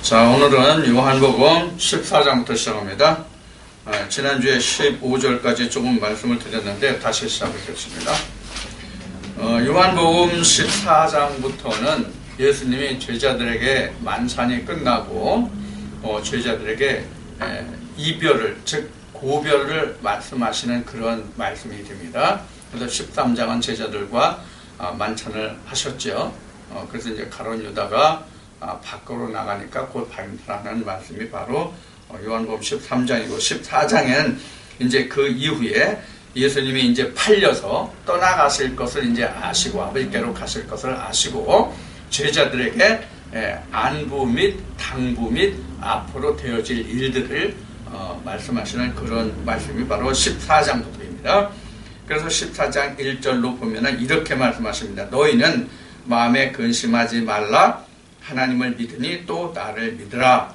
자, 오늘은 요한복음 14장부터 시작합니다. 지난주에 15절까지 조금 말씀을 드렸는데 다시 시작하겠습니다. 요한복음 14장부터는 예수님이 제자들에게 만찬이 끝나고 제자들에게 이별을, 즉 고별을 말씀하시는 그런 말씀이 됩니다. 그래서 13장은 제자들과 만찬을 하셨죠. 그래서 이제 가룟 유다가 밖으로 나가니까 곧 반란하는 말씀이 바로 요한복음 13장이고 14장에는 이제 그 이후에 예수님이 이제 팔려서 떠나가실 것을 이제 아시고 아버지께로 가실 것을 아시고 제자들에게 안부 및 당부 및 앞으로 되어질 일들을 말씀하시는 그런 말씀이 바로 14장부터입니다. 그래서 14장 1절로 보면은 이렇게 말씀하십니다. 너희는 마음에 근심하지 말라. 하나님을 믿으니 또 나를 믿으라.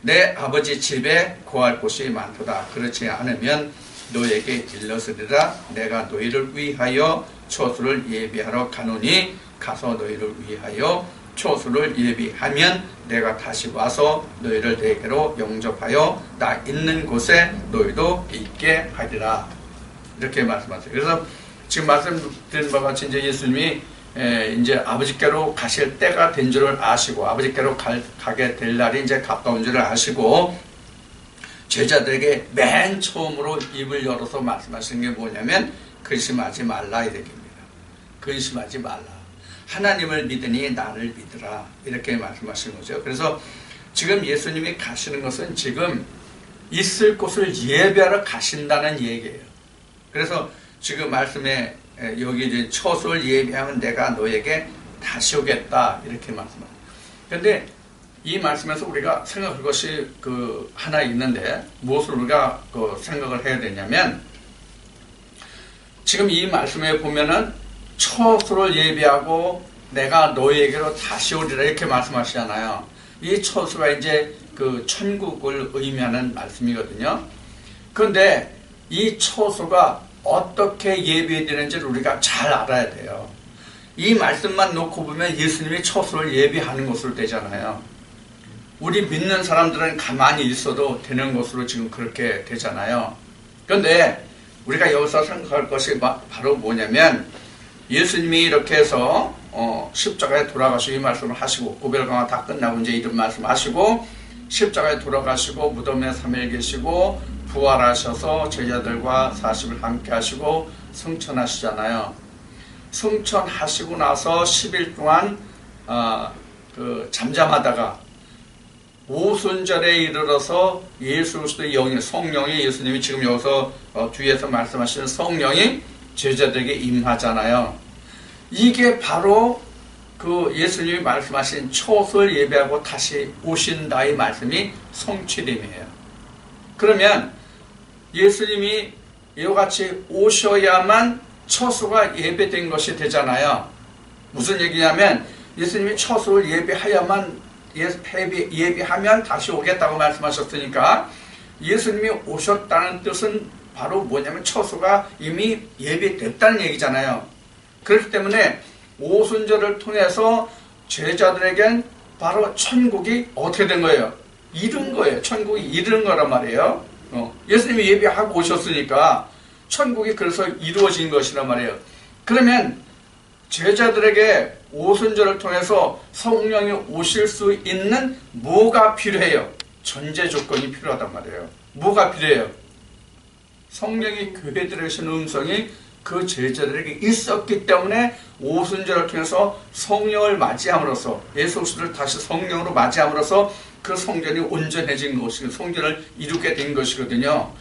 내 아버지 집에 거할 곳이 많도다. 그렇지 않으면 너에게 일러스리라. 내가 너희를 위하여 처소를 예비하러 가노니 가서 너희를 위하여 처소를 예비하면 내가 다시 와서 너희를 내게로 영접하여 나 있는 곳에 너희도 있게 하리라. 이렇게 말씀하세요. 그래서 지금 말씀드린 바와 같이 이제 예수님이 이제 아버지께로 가실 때가 된 줄을 아시고 아버지께로 가게 될 날이 이제 가까운 줄을 아시고 제자들에게 맨 처음으로 입을 열어서 말씀하시는 게 뭐냐면 근심하지 말라 이 얘기입니다. 근심하지 말라. 하나님을 믿으니 나를 믿으라. 이렇게 말씀하시는 거죠. 그래서 지금 예수님이 가시는 것은 지금 있을 곳을 예배하러 가신다는 얘기예요. 그래서 지금 말씀에 여기 이제 처소를 예비하면 내가 너에게 다시 오겠다 이렇게 말씀합니다. 그런데 이 말씀에서 우리가 생각할 것이 하나 있는데 무엇을 우리가 생각을 해야 되냐면 지금 이 말씀에 보면은 처소를 예비하고 내가 너에게로 다시 오리라 이렇게 말씀하시잖아요. 이 처소가 이제 천국을 의미하는 말씀이거든요. 그런데 이 처소가 어떻게 예비되는지를 우리가 잘 알아야 돼요. 이 말씀만 놓고 보면 예수님이 처소를 예비하는 것으로 되잖아요. 우리 믿는 사람들은 가만히 있어도 되는 것으로 지금 그렇게 되잖아요. 그런데 우리가 여기서 생각할 것이 바로 뭐냐면 예수님이 이렇게 해서 십자가에 돌아가시고 이 말씀을 하시고 고별강화 다 끝나고 이제 이런 말씀 하시고 십자가에 돌아가시고 무덤에 3일 계시고 부활하셔서 제자들과 40일 함께 하시고 승천하시잖아요. 승천하시고 나서 10일 동안 잠잠하다가 오순절에 이르러서 예수 그리스도의 영이 성령이 예수님이 지금 여기서 뒤에서 말씀하시는 성령이 제자들에게 임하잖아요. 이게 바로 예수님이 말씀하신 초소를 예배하고 다시 오신다의 말씀이 성취됨이에요. 그러면 예수님이 이와 같이 오셔야만 처소가 예배된 것이 되잖아요. 무슨 얘기냐면 예수님이 처소를 예배하야만 예비하면 다시 오겠다고 말씀하셨으니까 예수님이 오셨다는 뜻은 바로 뭐냐면 처소가 이미 예비됐다는 얘기잖아요. 그렇기 때문에 오순절을 통해서 제자들에겐 바로 천국이 어떻게 된 거예요? 이룬 거예요. 천국이 이룬 거란 말이에요. 예수님이 예비하고 오셨으니까 천국이 그래서 이루어진 것이란 말이에요. 그러면 제자들에게 오순절을 통해서 성령이 오실 수 있는 뭐가 필요해요? 전제 조건이 필요하단 말이에요. 뭐가 필요해요? 성령이 교회에 들으시는 음성이 그 제자들에게 있었기 때문에 오순절을 통해서 성령을 맞이함으로써 예수 그리스도를 다시 성령으로 맞이함으로써 그 성전이 온전해진 것이고 성전을 이루게 된 것이거든요.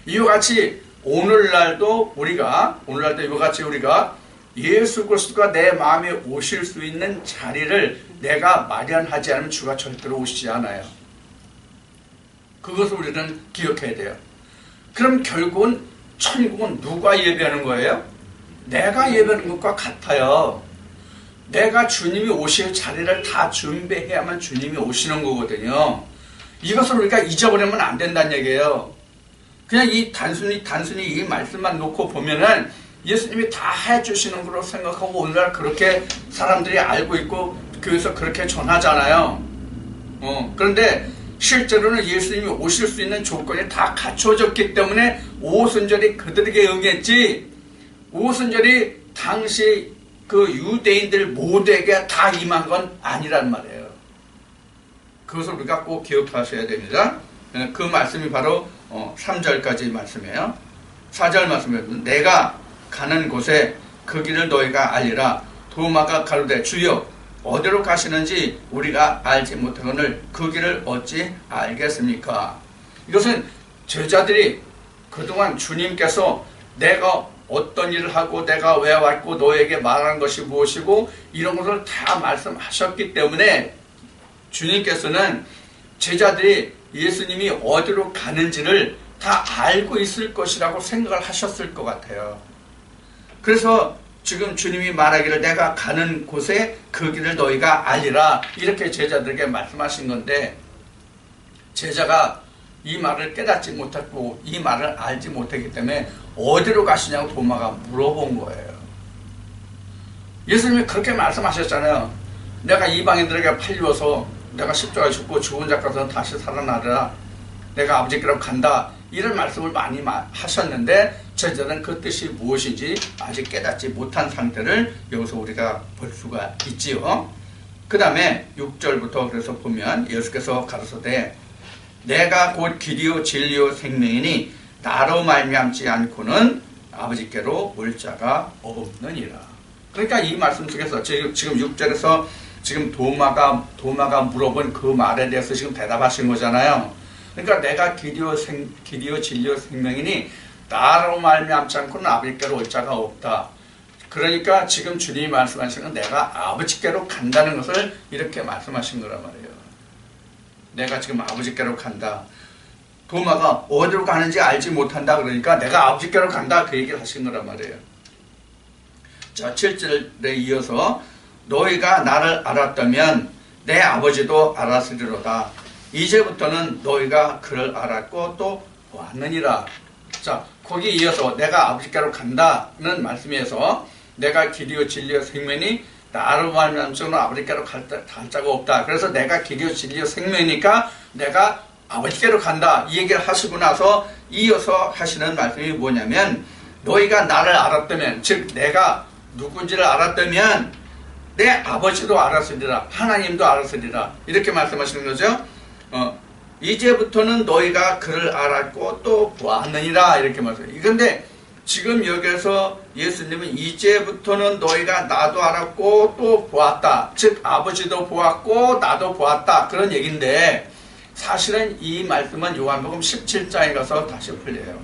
이와 같이 오늘날도 이와 같이 우리가 예수 그리스도가 내 마음에 오실 수 있는 자리를 내가 마련하지 않으면 주가 절대로 오시지 않아요. 그것을 우리는 기억해야 돼요. 그럼 결국은 천국은 누가 예배하는 거예요? 내가 예배하는 것과 같아요. 내가 주님이 오실 자리를 다 준비해야만 주님이 오시는 거거든요. 이것을 우리가 잊어버리면 안 된다는 얘기예요. 그냥 단순히 이 말씀만 놓고 보면은 예수님이 다 해주시는 걸로 생각하고 오늘날 그렇게 사람들이 알고 있고 교회에서 그렇게 전하잖아요. 그런데 실제로는 예수님이 오실 수 있는 조건이 다 갖춰졌기 때문에 오순절이 그들에게 응했지, 오순절이 당시 그 유대인들 모두에게 다 임한 건 아니란 말이에요. 그것을 우리가 꼭 기억하셔야 됩니다. 그 말씀이 바로 3절까지 말씀이에요. 4절 말씀이에요. 내가 가는 곳에 그 길을 너희가 알리라. 도마가 가로되 주여 어디로 가시는지 우리가 알지 못하거늘 그 길을 어찌 알겠습니까? 이것은 제자들이 그동안 주님께서 내가 어떤 일을 하고 내가 왜 왔고 너에게 말한 것이 무엇이고 이런 것을 다 말씀하셨기 때문에 주님께서는 제자들이 예수님이 어디로 가는지를 다 알고 있을 것이라고 생각을 하셨을 것 같아요. 그래서 지금 주님이 말하기를 내가 가는 곳에 그 길을 너희가 알리라 이렇게 제자들에게 말씀하신 건데, 제자가 이 말을 깨닫지 못했고 이 말을 알지 못했기 때문에 어디로 가시냐고 도마가 물어본 거예요. 예수님이 그렇게 말씀하셨잖아요. 내가 이방인들에게 팔려서 내가 십자가에 죽고 죽은 자 가서 다시 살아나리라. 내가 아버지께로 간다. 이런 말씀을 많이 하셨는데 제자는 그 뜻이 무엇인지 아직 깨닫지 못한 상태를 여기서 우리가 볼 수가 있지요. 그 다음에 6절부터 그래서 보면 예수께서 가르쳐되 내가 곧 길이요 진리요 생명이니 나로 말미암지 않고는 아버지께로 올 자가 없느니라. 그러니까 이 말씀 속에서 지금 6절에서 지금 도마가 물어본 그 말에 대해서 지금 대답하신 거잖아요. 그러니까 내가 길이요 진리요 생명이니 나로 말미암지 않고는 아버지께로 올 자가 없다. 그러니까 지금 주님이 말씀하시는 건 내가 아버지께로 간다는 것을 이렇게 말씀하신 거란 말이에요. 내가 지금 아버지께로 간다. 도마가 어디로 가는지 알지 못한다. 그러니까 내가 아버지께로 간다. 그 얘기를 하신 거란 말이에요. 자, 7절에 이어서 너희가 나를 알았다면 내 아버지도 알았으리로다. 이제부터는 너희가 그를 알았고 또 보았느니라. 자, 거기 이어서 내가 아버지께로 간다는 말씀에서 내가 길이요 진리요 생명이 나로 말미암고는 아버지께로 갈 자가 없다. 그래서 내가 길이요 진리요 생명이니까 내가 아버지께로 간다. 이 얘기를 하시고 나서 이어서 하시는 말씀이 뭐냐면 너희가 나를 알았다면, 즉 내가 누군지를 알았다면 내 아버지도 알았으리라. 하나님도 알았으리라. 이렇게 말씀하시는 거죠. 이제부터는 너희가 그를 알았고 또 보았느니라. 이렇게 말씀해요. 그런데 지금 여기서 예수님은 이제부터는 너희가 나도 알았고 또 보았다. 즉 아버지도 보았고 나도 보았다. 그런 얘기인데 사실은 이 말씀은 요한복음 17장에 가서 다시 풀려요.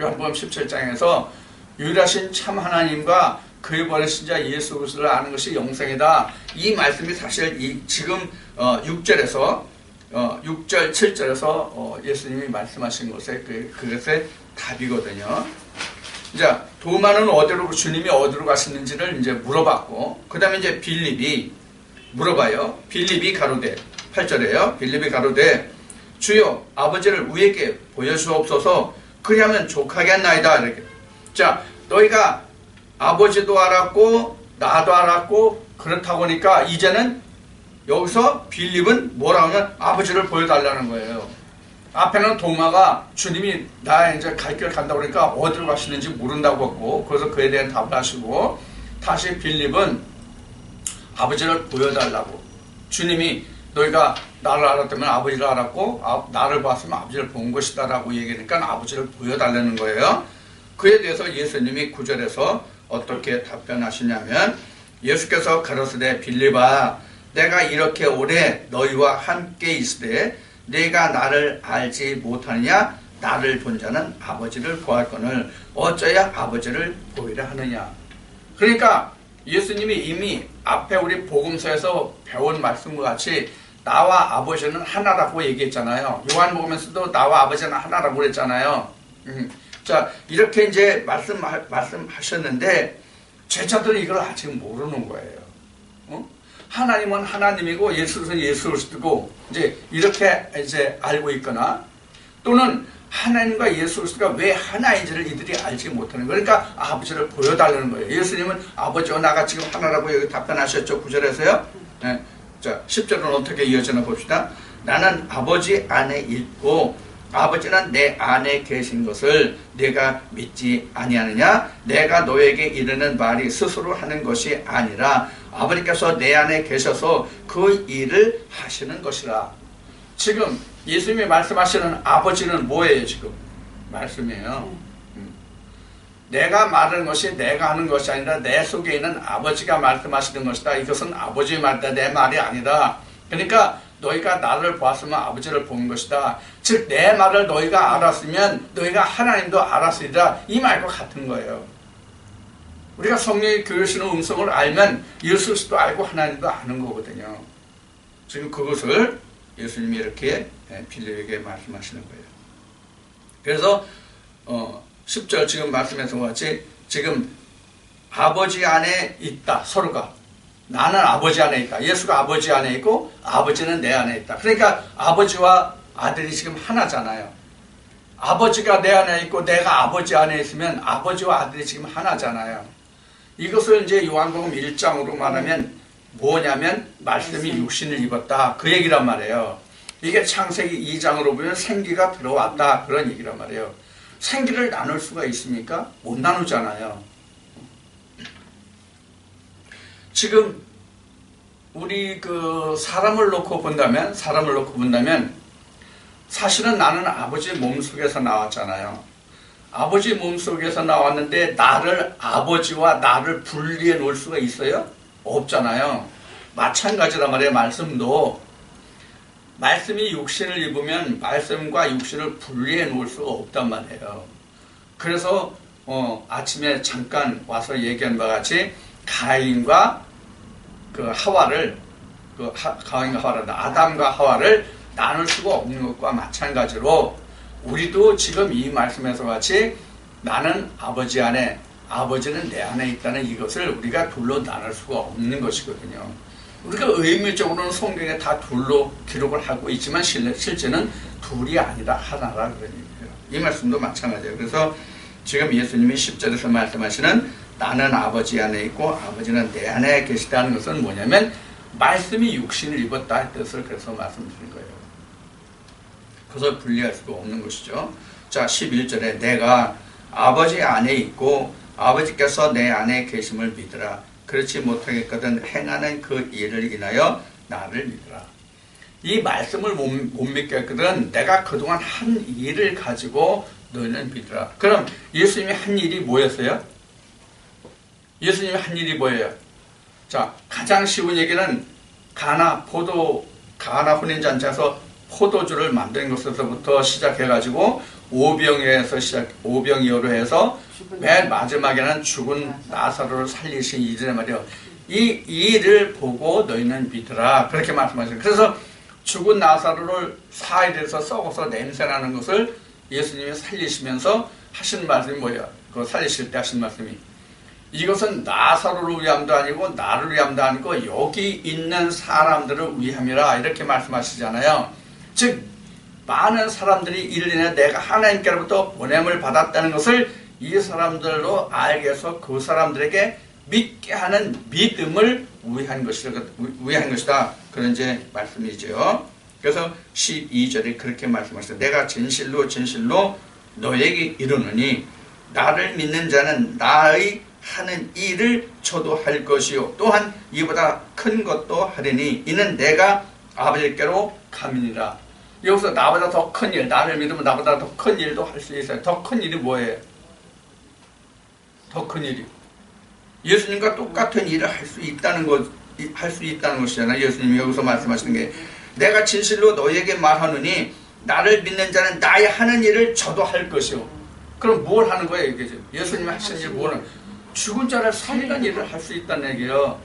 요한복음 17장에서 유일하신 참 하나님과 그의 보내신 자 예수 그리스도를 아는 것이 영생이다. 이 말씀이 사실 지금 6절, 7절에서 예수님이 말씀하신 것에 그것의 답이거든요. 자, 도마는 주님이 어디로 가시는지를 이제 물어봤고, 그 다음에 이제 빌립이 물어봐요. 빌립이 가로되, 8절에요. 빌립이 가로되, 주여 아버지를 우리에게 보여주옵소서. 그리하면 족하겠나이다. 이렇게. 자, 너희가 아버지도 알았고 나도 알았고 그렇다고 하니까 이제는 여기서 빌립은 뭐라고 하면 아버지를 보여달라는 거예요. 앞에는 도마가 주님이 나 이제 갈 길 간다고 그러니까 어디로 가시는지 모른다고 했고, 그래서 그에 대한 답을 하시고, 다시 빌립은 아버지를 보여달라고. 주님이 너희가 나를 알았다면 아버지를 알았고 나를 봤으면 아버지를 본 것이다 라고 얘기하니까 아버지를 보여달라는 거예요. 그에 대해서 예수님이 9절에서 어떻게 답변하시냐면 예수께서 가로쓰되 빌립아 내가 이렇게 오래 너희와 함께 있으되 네가 나를 알지 못하느냐? 나를 본 자는 아버지를 보았거늘 어쩌야 아버지를 보이라 하느냐. 그러니까 예수님이 이미 앞에 우리 복음서에서 배운 말씀과 같이 나와 아버지는 하나라고 얘기했잖아요. 요한복음에서도 나와 아버지는 하나라고 그랬잖아요. 자, 이렇게 이제 말씀하셨는데 제자들이 이걸 아직 모르는 거예요. 하나님은 하나님이고 예수는 예수 그리스도고 이제 이렇게 이제 알고 있거나, 또는 하나님과 예수 그리스도가 왜 하나인지를 이들이 알지 못하는 거예요. 그러니까 아버지를 보여달라는 거예요. 예수님은 아버지와 나가 지금 하나라고 여기 답변하셨죠. 9절에서요. 네. 자, 10절은 어떻게 이어지나 봅시다. 나는 아버지 안에 있고 아버지는 내 안에 계신 것을 내가 믿지 아니하느냐? 내가 너에게 이르는 말이 스스로 하는 것이 아니라 아버지께서 내 안에 계셔서 그 일을 하시는 것이라. 지금 예수님이 말씀하시는 아버지는 뭐예요? 지금 말씀이에요. 내가 말하는 것이 내가 하는 것이 아니라 내 속에 있는 아버지가 말씀하시는 것이다. 이것은 아버지의 말이다. 내 말이 아니다. 그러니까 너희가 나를 보았으면 아버지를 본 것이다. 즉 내 말을 너희가 알았으면 너희가 하나님도 알았으리라. 이 말과 같은 거예요. 우리가 성령이 교회시는 음성을 알면 예수 그리스도 알고 하나님도 아는 거거든요. 지금 그것을 예수님이 이렇게 빌립에게 말씀하시는 거예요. 그래서 10절 지금 말씀에서 같이 지금 아버지 안에 있다. 서로가. 나는 아버지 안에 있다. 예수가 아버지 안에 있고 아버지는 내 안에 있다. 그러니까 아버지와 아들이 지금 하나잖아요. 아버지가 내 안에 있고 내가 아버지 안에 있으면 아버지와 아들이 지금 하나잖아요. 이것을 이제 요한복음 1장으로 말하면 뭐냐면 말씀이 육신을 입었다. 그 얘기란 말이에요. 이게 창세기 2장으로 보면 생기가 들어왔다. 그런 얘기란 말이에요. 생기를 나눌 수가 있습니까? 못 나누잖아요. 지금 우리 사람을 놓고 본다면 사실은 나는 아버지 몸속에서 나왔잖아요. 아버지 몸속에서 나왔는데 나를 아버지와 나를 분리해 놓을 수가 있어요? 없잖아요. 마찬가지란 말이에요. 말씀도 말씀이 육신을 입으면 말씀과 육신을 분리해 놓을 수가 없단 말이에요. 그래서 아침에 잠깐 와서 얘기한 바와 같이 가인과 하와를 아담과 하와를 나눌 수가 없는 것과 마찬가지로 우리도 지금 이 말씀에서 같이 나는 아버지 안에 아버지는 내 안에 있다는 이것을 우리가 둘로 나눌 수가 없는 것이거든요. 우리가 의미적으로는 성경에 다 둘로 기록을 하고 있지만 실제는 둘이 아니라 하나라 그런 얘기예요. 이 말씀도 마찬가지예요. 그래서 지금 예수님이 10절에서 말씀하시는 나는 아버지 안에 있고 아버지는 내 안에 계시다는 것은 뭐냐면 말씀이 육신을 입었다는 뜻을 그래서 말씀드린 거예요. 그것을 분리할 수가 없는 것이죠. 자, 11절에 내가 아버지 안에 있고 아버지께서 내 안에 계심을 믿으라. 그렇지 못하겠거든 행하는 그 일을 인하여 나를 믿으라. 이 말씀을 못 믿겠거든 내가 그동안 한 일을 가지고 너희는 믿으라. 그럼 예수님이 한 일이 뭐였어요? 예수님이 한 일이 뭐예요? 자, 가장 쉬운 얘기는 가나 혼인잔치에서 포도주를 만든 것에서부터 시작해가지고 오병이어로 해서 맨 마지막에는 죽은 나사로를 살리신 일이란 말이에요. 이 일을 보고 너희는 믿으라. 그렇게 말씀하셨어요. 그래서 죽은 나사로를 4일에서 썩어서 냄새나는 것을 예수님이 살리시면서 하신 말씀이 뭐예요? 그거 살리실 때 하신 말씀이 이것은 나사로를 위함도 아니고 나를 위함도 아니고 여기 있는 사람들을 위함이라 이렇게 말씀하시잖아요. 즉 많은 사람들이 이를 인해 내가 하나님께로부터 보냄을 받았다는 것을 이 사람들로 알게 해서 그 사람들에게 믿게 하는 믿음을 위한 것이다. 그런 이제 말씀이죠. 그래서 12절에 그렇게 말씀하셨어요. 내가 진실로 너에게 이르노니 나를 믿는 자는 나의 하는 일을 저도 할 것이요 또한 이보다 큰 것도 하리니 이는 내가 아버지께로 가미니라. 여기서 나보다 더 큰 일, 나를 믿으면 나보다 더 큰 일도 할 수 있어요. 더 큰 일이 뭐예요? 더 큰 일이 예수님과 똑같은 일을 할 수 있다는 것이잖아요. 예수님이 여기서 말씀하시는 게 내가 진실로 너에게 말하노니 나를 믿는 자는 나의 하는 일을 저도 할 것이요. 그럼 뭘 하는 거예요? 이게 예수님이 하시는 일 뭐는 죽은 자를 살리는 일을 할 수 있다는 얘기예요.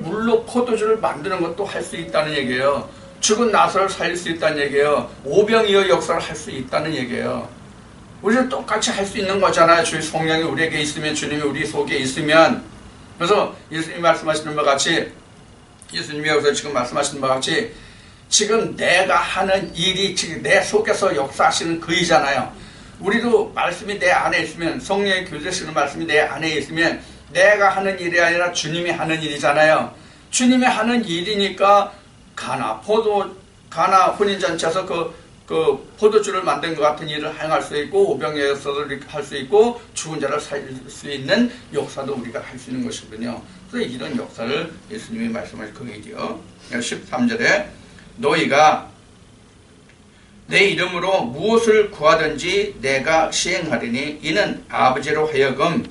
물로 포도주를 만드는 것도 할 수 있다는 얘기예요. 죽은 나사로를 살릴 수 있다는 얘기예요. 오병이어 역사를 할 수 있다는 얘기예요. 우리는 똑같이 할 수 있는 거잖아요. 주의 성령이 우리에게 있으면, 주님이 우리 속에 있으면. 그래서 예수님이 말씀하시는 바 같이, 예수님이 여기서 지금 말씀하시는 바 같이 지금 내가 하는 일이 지금 내 속에서 역사하시는 그이잖아요. 우리도 말씀이 내 안에 있으면, 성령의 교제시는 말씀이 내 안에 있으면 내가 하는 일이 아니라 주님이 하는 일이잖아요. 주님이 하는 일이니까 가나 혼인잔치에서 그 포도주를 만든 것 같은 일을 행할 수 있고, 오병이어서도 할 수 있고, 죽은 자를 살릴 수 있는 역사도 우리가 할 수 있는 것이거든요. 그래서 이런 역사를 예수님이 말씀하신 그 얘기요. 13절에 너희가 내 이름으로 무엇을 구하든지 내가 시행하리니 이는 아버지로 하여금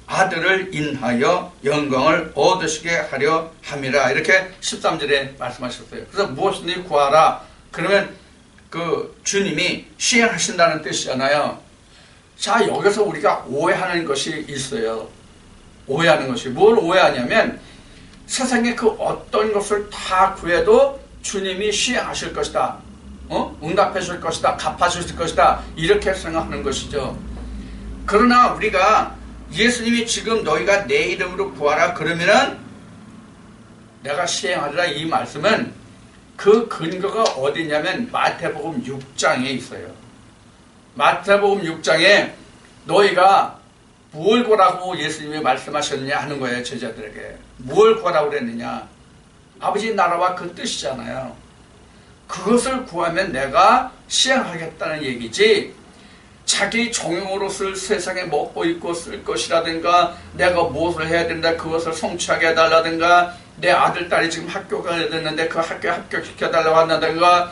아들을 인하여 영광을 얻으시게 하려 함이라. 이렇게 13절에 말씀하셨어요. 그래서 무엇이든지 구하라. 그러면 그 주님이 시행하신다는 뜻이잖아요. 자, 여기서 우리가 오해하는 것이 있어요. 오해하는 것이. 뭘 오해하냐면 세상에 그 어떤 것을 다 구해도 주님이 시행하실 것이다. 응답해 줄 것이다. 갚아 주실 것이다. 이렇게 생각하는 것이죠. 그러나 우리가 예수님이 지금 너희가 내 이름으로 구하라 그러면은 내가 시행하리라 이 말씀은 그 근거가 어디냐면 마태복음 6장에 있어요. 마태복음 6장에 너희가 뭘 구하라고 예수님이 말씀하셨느냐 하는 거예요. 제자들에게. 뭘 구하라고 그랬느냐. 아버지 나라와 그 뜻이잖아요. 그것을 구하면 내가 시행하겠다는 얘기지, 자기 종용으로 세상에 먹고 입고 쓸 것이라든가, 내가 무엇을 해야 된다 그것을 성취하게 해달라든가, 내 아들 딸이 지금 학교 가야 되는데 그 학교에 합격시켜달라고 한다든가,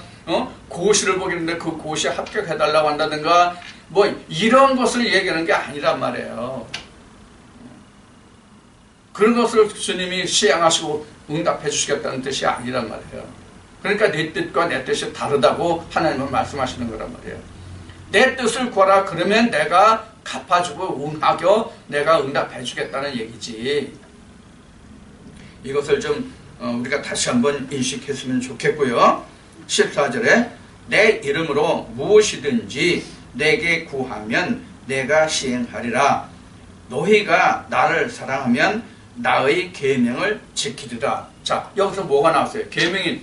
고시를 보겠는데 그 고시에 합격해달라고 한다든가, 뭐 이런 것을 얘기하는 게 아니란 말이에요. 그런 것을 주님이 시행하시고 응답해 주시겠다는 뜻이 아니란 말이에요. 그러니까 네 뜻과 내 뜻이 다르다고 하나님은 말씀하시는 거란 말이에요. 내 뜻을 구하라 그러면 내가 갚아주고 응하여 내가 응답해 주겠다는 얘기지. 이것을 좀 우리가 다시 한번 인식했으면 좋겠고요. 14절에 내 이름으로 무엇이든지 내게 구하면 내가 시행하리라. 너희가 나를 사랑하면 나의 계명을 지키리라. 자, 여기서 뭐가 나왔어요? 계명이.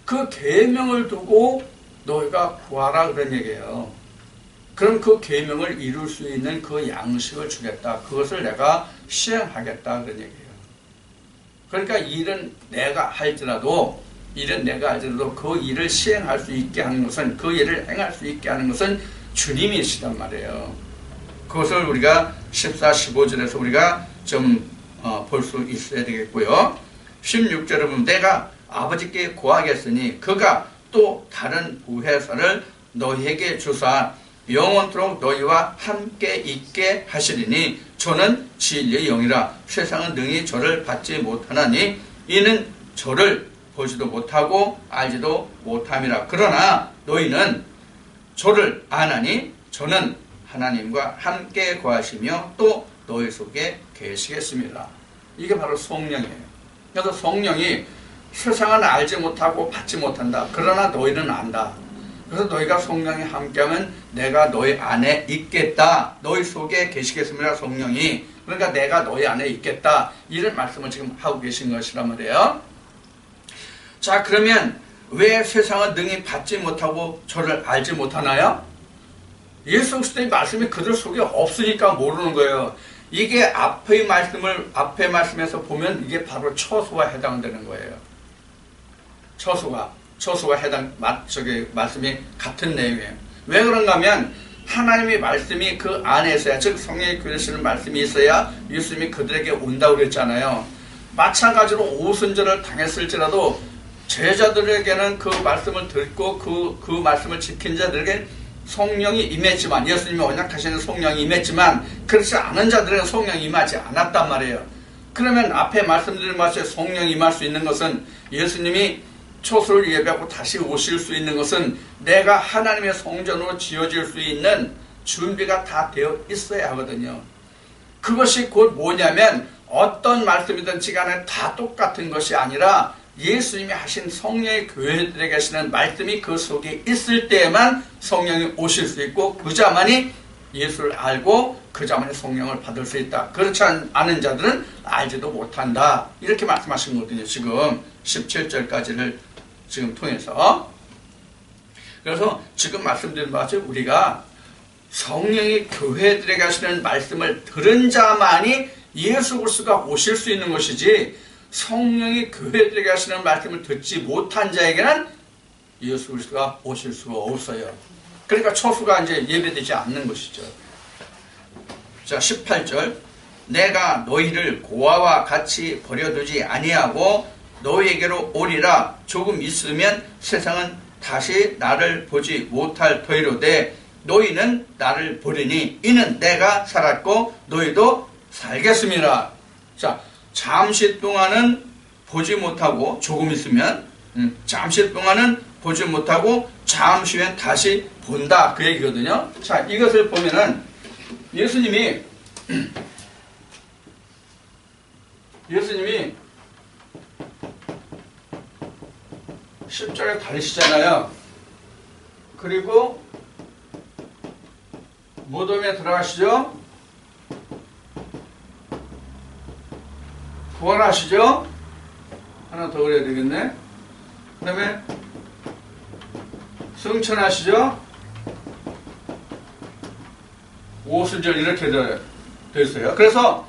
그 계명을 두고 너희가 구하라 그런 얘기예요. 그럼 그 계명을 이룰 수 있는 그 양식을 주겠다. 그것을 내가 시행하겠다 그런 얘기예요. 그러니까 일은 내가 할지라도 그 일을 시행할 수 있게 하는 것은, 그 일을 행할 수 있게 하는 것은 주님이시단 말이에요. 그것을 우리가 14, 15절에서 우리가 좀 볼 수 있어야 되겠고요. 16절에 보면 내가 아버지께 구하겠으니 그가 또 다른 보혜사를 너희에게 주사 영원토록 너희와 함께 있게 하시리니 저는 진리의 영이라. 세상은 능히 저를 받지 못하나니 이는 저를 보지도 못하고 알지도 못함이라. 그러나 너희는 저를 아나니 저는 하나님과 함께 거하시며 또 너희 속에 계시겠습니다. 이게 바로 성령이에요. 그래서 성령이 세상은 알지 못하고 받지 못한다. 그러나 너희는 안다. 그래서 너희가 성령이 함께하면 내가 너희 안에 있겠다. 너희 속에 계시겠습니다. 성령이. 그러니까 내가 너희 안에 있겠다. 이런 말씀을 지금 하고 계신 것이란 말이에요. 자, 그러면 왜 세상은 능히 받지 못하고 저를 알지 못하나요? 예수 그리스도의 말씀이 그들 속에 없으니까 모르는 거예요. 이게 앞의 말씀에서 보면 이게 바로 처소와 해당되는 거예요. 처소와 말씀이 같은 내용이에요. 왜 그런가 하면 하나님의 말씀이 그 안에서야, 즉 성령이 그리시는 말씀이 있어야 예수님이 그들에게 온다고 그랬잖아요. 마찬가지로 오순절을 당했을지라도 제자들에게는 그 말씀을 듣고 그 말씀을 지킨 자들에게 성령이 임했지만, 예수님이 언약하시는 성령이 임했지만 그렇지 않은 자들에게 성령이 임하지 않았단 말이에요. 그러면 앞에 말씀드린 것처럼 성령이 임할 수 있는 것은, 예수님이 초소를 예배하고 다시 오실 수 있는 것은 내가 하나님의 성전으로 지어질 수 있는 준비가 다 되어 있어야 하거든요. 그것이 곧 뭐냐면 어떤 말씀이든지 간에 다 똑같은 것이 아니라 예수님이 하신 성령의 교회들에게 계시는 말씀이 그 속에 있을 때에만 성령이 오실 수 있고 그 자만이 예수를 알고 그 자만이 성령을 받을 수 있다. 그렇지 않은 자들은 알지도 못한다. 이렇게 말씀하신 거거든요. 지금 17절까지를 지금 통해서. 그래서 지금 말씀드린 바같이 우리가 성령이 교회들에게 하시는 말씀을 들은 자만이 예수 그리스도가 오실 수 있는 것이지, 성령이 교회들에게 하시는 말씀을 듣지 못한 자에게는 예수 그리스도가 오실 수가 없어요. 그러니까 초수가 이제 예배되지 않는 것이죠. 자, 18절. 내가 너희를 고아와 같이 버려두지 아니하고 너희에게로 오리라. 조금 있으면 세상은 다시 나를 보지 못할 터이로되 너희는 나를 보리니 이는 내가 살았고 너희도 살겠음이라. 자, 잠시 동안은 보지 못하고 조금 있으면 잠시 동안은 보지 못하고 잠시 후엔 다시 본다, 그 얘기거든요. 자, 이것을 보면은 예수님이 십자가에 달리시잖아요. 그리고 무덤에 들어가시죠. 부활하시죠. 하나 더 그래야 되겠네. 그 다음에 승천하시죠. 오순절 이렇게 됐어요. 그래서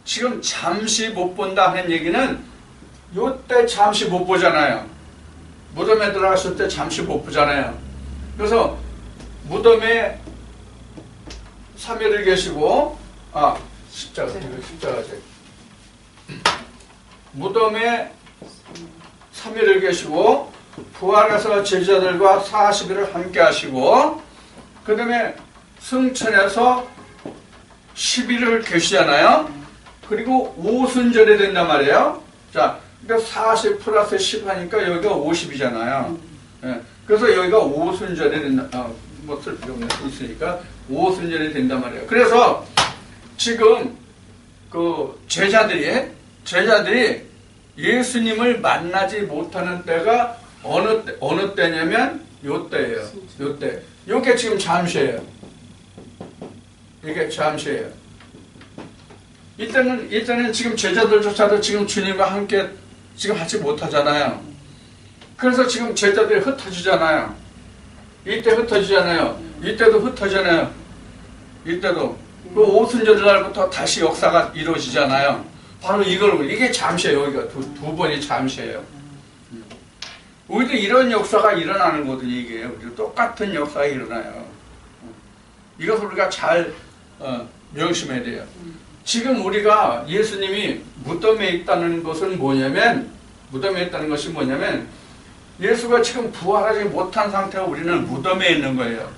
지금 잠시 못 본다 하는 얘기는 요때 잠시 못 보잖아요. 무덤에 들어갔을 때 잠시 못 보잖아요. 그래서 무덤에 3일을 계시고 십자가 무덤에 3일을 계시고 부활해서 제자들과 40일을 함께 하시고 그 다음에 승천해서 10일을 계시잖아요. 그리고 오순절이 된단 말이에요. 자, 그러니까 40 플러스 10 하니까 여기가 50이잖아요. 예, 그래서 여기가 오순절이 된다. 뭐 쓸 필요가 있으니까 오순절이 된단 말이에요. 그래서 지금 그 제자들이 예수님을 만나지 못하는 때가 어느 때냐면 요 때예요. 요 때. 요게 지금 잠시예요. 이게 잠시예요. 이때는 지금 제자들조차도 지금 주님과 함께 지금 하지 못하잖아요. 그래서 지금 제자들이 흩어지잖아요. 이때 흩어지잖아요. 이때도 흩어지잖아요. 이때도. 그 오순절 날부터 다시 역사가 이루어지잖아요. 바로 이게 잠시예요. 여기가 두 번이 잠시예요. 우리도 이런 역사가 일어나는 거거든요. 이게 우리도 똑같은 역사가 일어나요. 이것을 우리가 잘 명심해야 돼요. 지금 우리가 예수님이 무덤에 있다는 것은 뭐냐면 예수가 지금 부활하지 못한 상태가 우리는 무덤에 있는 거예요.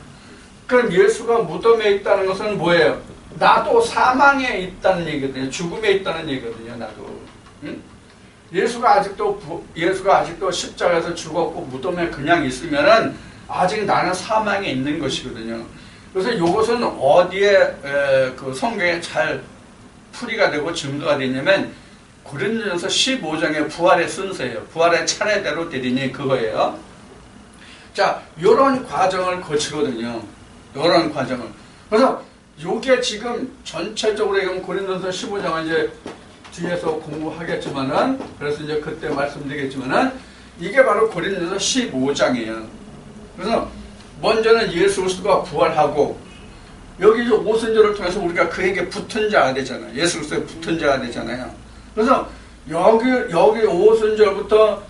그럼 예수가 무덤에 있다는 것은 뭐예요? 나도 사망에 있다는 얘기거든요. 죽음에 있다는 얘기거든요. 나도. 응? 예수가 아직도 십자가에서 죽었고 무덤에 그냥 있으면은 아직 나는 사망에 있는 것이거든요. 그래서 이것은 어디에 그 성경에 잘 풀이가 되고 증거가 되냐면 고린도전서 15장의 부활의 순서예요. 부활의 차례대로 되리니 그거예요. 자, 요런 과정을 거치거든요. 요런 과정을. 그래서 요게 지금 전체적으로 얘기하면 고린도전서 15장은 이제 뒤에서 공부하겠지만은, 그래서 이제 그때 말씀드리겠지만은, 이게 바로 고린도전서 15장이에요. 그래서 먼저는 예수 그리스도가 부활하고, 여기 오순절을 통해서 우리가 그에게 붙은 자가 되잖아요. 예수 그리스도에 붙은 자가 되잖아요. 그래서 여기 오순절부터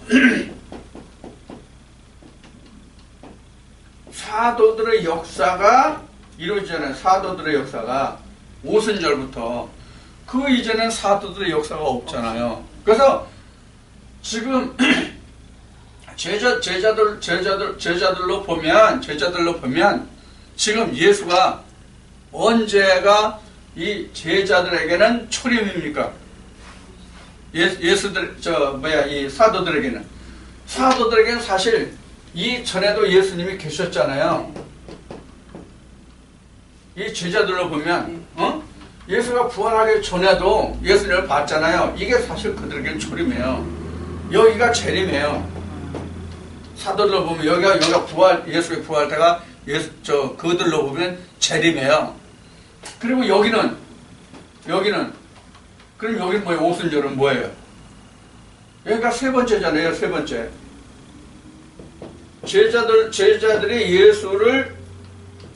사도들의 역사가 이루어지잖아요. 사도들의 역사가 오순절부터. 그 이전엔 사도들의 역사가 없잖아요. 그래서 지금 제자들로 보면 지금 예수가 언제가 이 제자들에게는 초림입니까? 이 사도들에게는 사실 이전에도 예수님이 계셨잖아요. 이 제자들로 보면, 예수가 부활하기 전에도 예수님을 봤잖아요. 이게 사실 그들에게는 초림이에요. 여기가 재림이에요. 사도들로 보면 여기가 예수의 부활 때가 그들로 보면 재림이에요. 그리고 여기는 그럼 여기는 뭐예요? 오순절은 뭐예요? 여기가 세 번째잖아요. 세 번째. 제자들이 예수를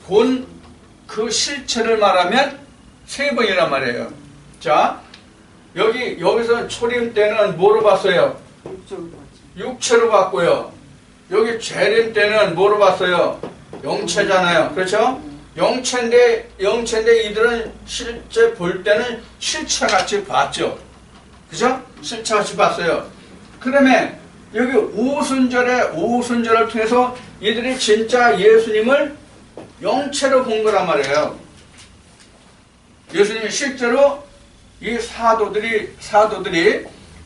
본 그 실체를 말하면 세 번이란 말이에요. 자, 여기서 초림 때는 뭐로 봤어요? 육체로 봤고요. 여기 재림 때는 뭐로 봤어요? 영체잖아요. 그렇죠? 영체인데 이들은 실제 볼 때는 실체같이 봤죠. 그죠? 실체같이 봤어요. 그러면 여기 오순절을 통해서 이들이 진짜 예수님을 영체로 본 거란 말이에요. 예수님이 실제로 이 사도들이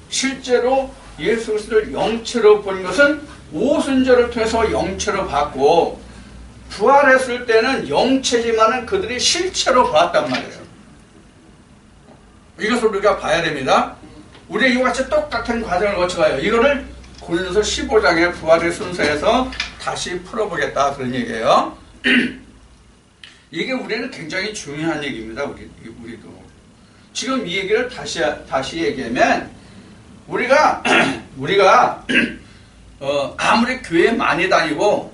실제로 예수 그리스도를 영체로 본 것은 오순절을 통해서 영체로 봤고, 부활했을 때는 영체지만은 그들이 실체로 봤단 말이에요. 이것을 우리가 봐야 됩니다. 우리 이와 같이 똑같은 과정을 거쳐가요. 이거를 고린도서 15장의 부활의 순서에서 다시 풀어보겠다, 그런 얘기예요. 이게 우리는 굉장히 중요한 얘기입니다. 우리도. 지금 이 얘기를 다시 얘기하면, 우리가 아무리 교회 많이 다녔다는